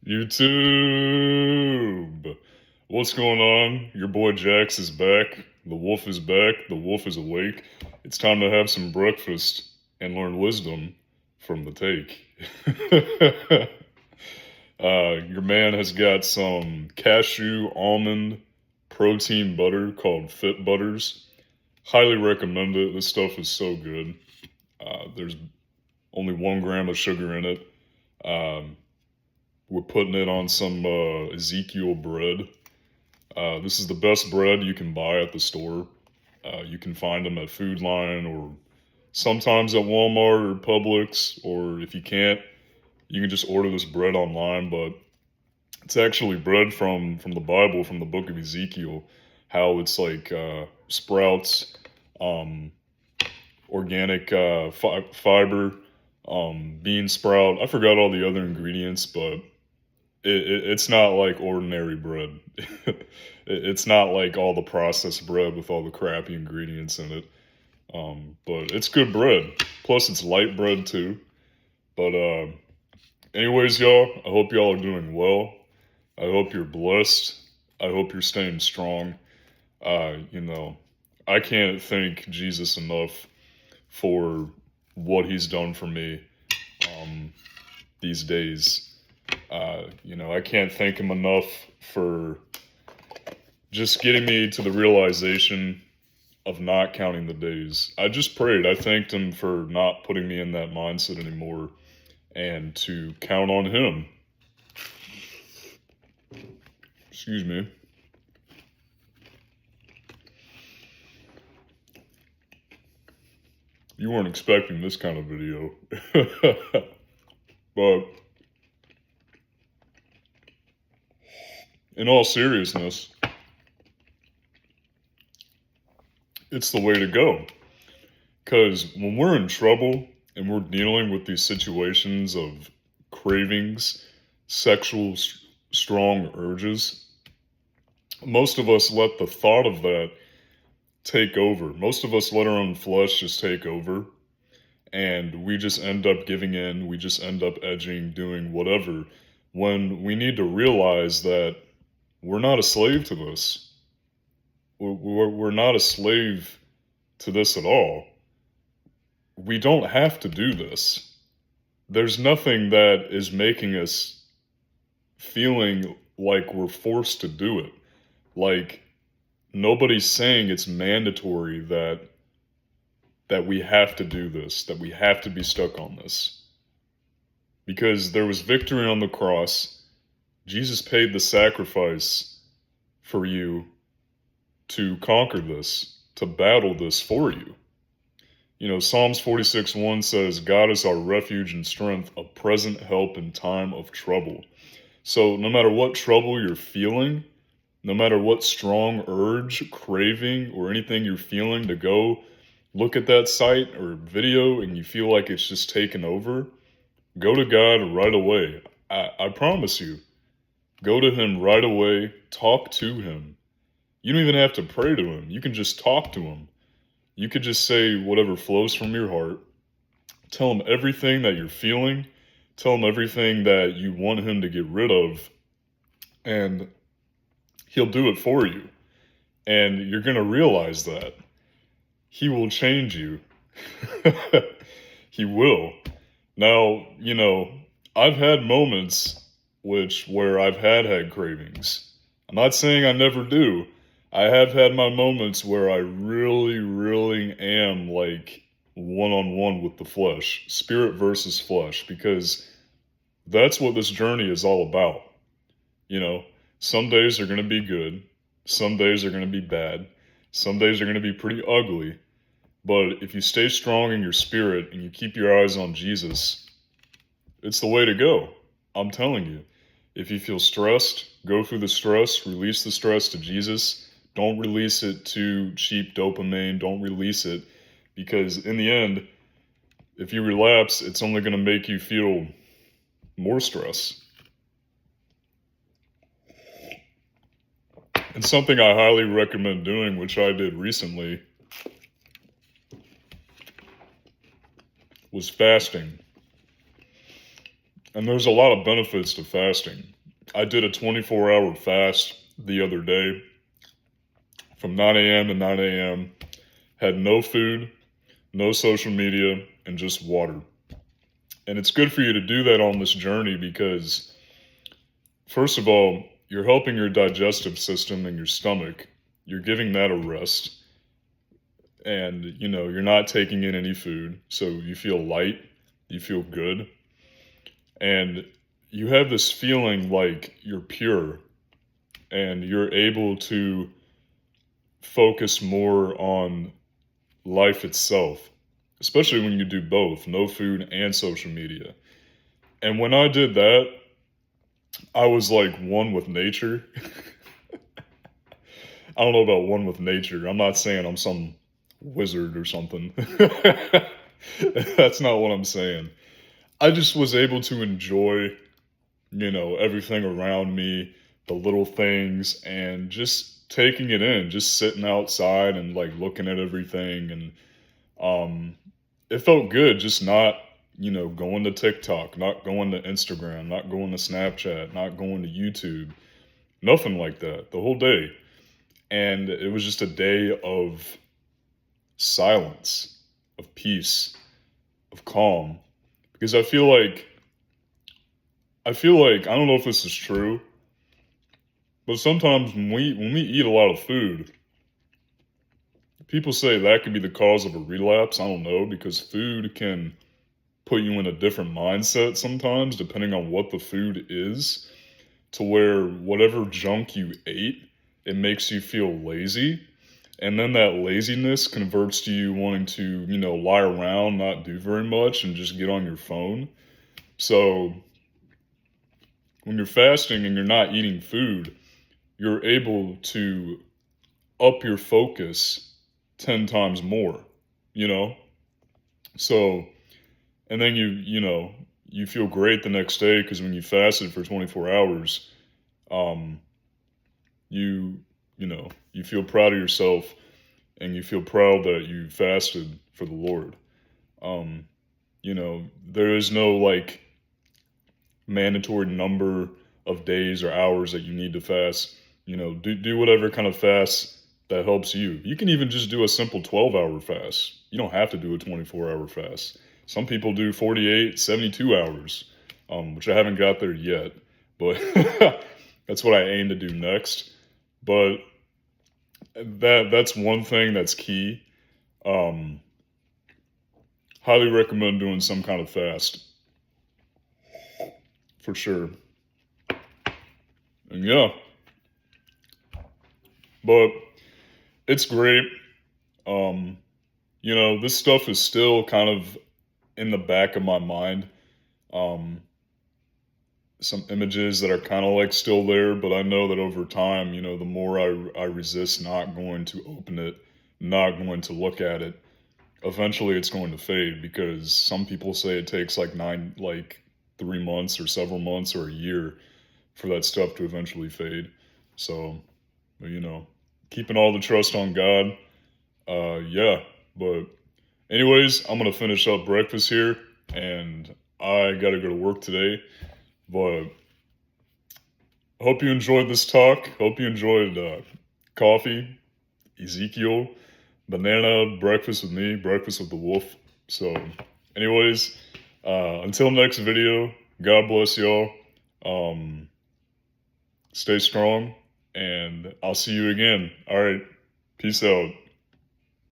YouTube. What's going on? Your boy Jax is back. The wolf is back. The wolf is awake. It's time to have some breakfast and learn wisdom from the take. Your man has got some cashew almond protein butter called Fit Butters. Highly recommend it. This stuff is so good. There's only 1 gram of sugar in it. We're putting it on some Ezekiel bread. This is the best bread you can buy at the store. You can find them at Food Lion or sometimes at Walmart or Publix, or if you can't, you can just order this bread online. But it's actually bread from the Bible, from the book of Ezekiel, how it's like sprouts, organic fiber, bean sprout. I forgot all the other ingredients, but it's not like ordinary bread. It's not like all the processed bread with all the crappy ingredients in it. But it's good bread. Plus, it's light bread too. But anyways, y'all, I hope y'all are doing well. I hope you're blessed. I hope you're staying strong. I can't thank Jesus enough for what he's done for me these days. I can't thank him enough for just getting me to the realization of not counting the days. I just prayed. I thanked him for not putting me in that mindset anymore and to count on him. Excuse me. You weren't expecting this kind of video. But in all seriousness, it's the way to go. Because when we're in trouble and we're dealing with these situations of cravings, sexual strong urges, most of us let the thought of that take over. Most of us let our own flesh just take over. And we just end up giving in. We just end up edging, doing whatever. When we need to realize that we're not a slave to this. We're not a slave to this at all. We don't have to do this. There's nothing that is making us feeling like we're forced to do it. Like, nobody's saying it's mandatory that we have to do this, that we have to be stuck on this. Because there was victory on the cross. Jesus paid the sacrifice for you to conquer this, to battle this for you. Psalms 46:1 says, God is our refuge and strength, a present help in time of trouble. So no matter what trouble you're feeling, no matter what strong urge, craving, or anything you're feeling to go look at that site or video and you feel like it's just taken over, go to God right away. I promise you. Go to him right away. Talk to him. You don't even have to pray to him. You can just talk to him. You could just say whatever flows from your heart. Tell him everything that you're feeling. Tell him everything that you want him to get rid of. And he'll do it for you. And you're going to realize that. He will change you. He will. Now, I've had moments where I've had cravings. I'm not saying I never do. I have had my moments where I really, really am like one-on-one with the flesh, spirit versus flesh, because that's what this journey is all about. Some days are going to be good. Some days are going to be bad. Some days are going to be pretty ugly. But if you stay strong in your spirit and you keep your eyes on Jesus, it's the way to go. I'm telling you. If you feel stressed, go through the stress, release the stress to Jesus. Don't release it to cheap dopamine. Don't release it, because in the end, if you relapse, it's only going to make you feel more stress. And something I highly recommend doing, which I did recently, was fasting. And there's a lot of benefits to fasting. I did a 24-hour fast the other day from 9 a.m. to 9 a.m. Had no food, no social media, and just water. And it's good for you to do that on this journey because, first of all, you're helping your digestive system and your stomach. You're giving that a rest. And, you're not taking in any food. So you feel light, you feel good. And you have this feeling like you're pure and you're able to focus more on life itself, especially when you do both, no food and social media. And when I did that, I was like one with nature. I don't know about one with nature. I'm not saying I'm some wizard or something. That's not what I'm saying. I just was able to enjoy, everything around me, the little things, and just taking it in, just sitting outside and like looking at everything. And it felt good just not, going to TikTok, not going to Instagram, not going to Snapchat, not going to YouTube, nothing like that the whole day. And it was just a day of silence, of peace, of calm. Because I feel like I don't know if this is true, but sometimes when we eat a lot of food, people say that could be the cause of a relapse. I don't know, because food can put you in a different mindset sometimes, depending on what the food is, to where whatever junk you ate, it makes you feel lazy. And then that laziness converts to you wanting to, lie around, not do very much, and just get on your phone. So when you're fasting and you're not eating food, you're able to up your focus 10 times more, you know? So, and then you feel great the next day because when you fasted for 24 hours, um, you feel proud of yourself and you feel proud that you fasted for the Lord. Um, there is no like mandatory number of days or hours that you need to fast. Do whatever kind of fast that helps you. You can even just do a simple 12-hour fast. You don't have to do a 24-hour fast. Some people do 48, 72 hours, which I haven't got there yet, but that's what I aim to do next. But that's one thing that's key. Um, Highly recommend doing some kind of fast for sure. And yeah, but it's great. Um, this stuff is still kind of in the back of my mind. Um, some images that are kind of like still there, but I know that over time, the more I resist not going to open it, not going to look at it, eventually it's going to fade because some people say it takes like 3 months or several months or a year for that stuff to eventually fade. So, keeping all the trust on God. Yeah, but anyways, I'm gonna finish up breakfast here, and I gotta go to work today. But hope you enjoyed this talk. Hope you enjoyed coffee, Ezekiel, banana, breakfast with me, breakfast with the wolf. So, anyways, until next video, God bless y'all. Stay strong, and I'll see you again. All right, peace out.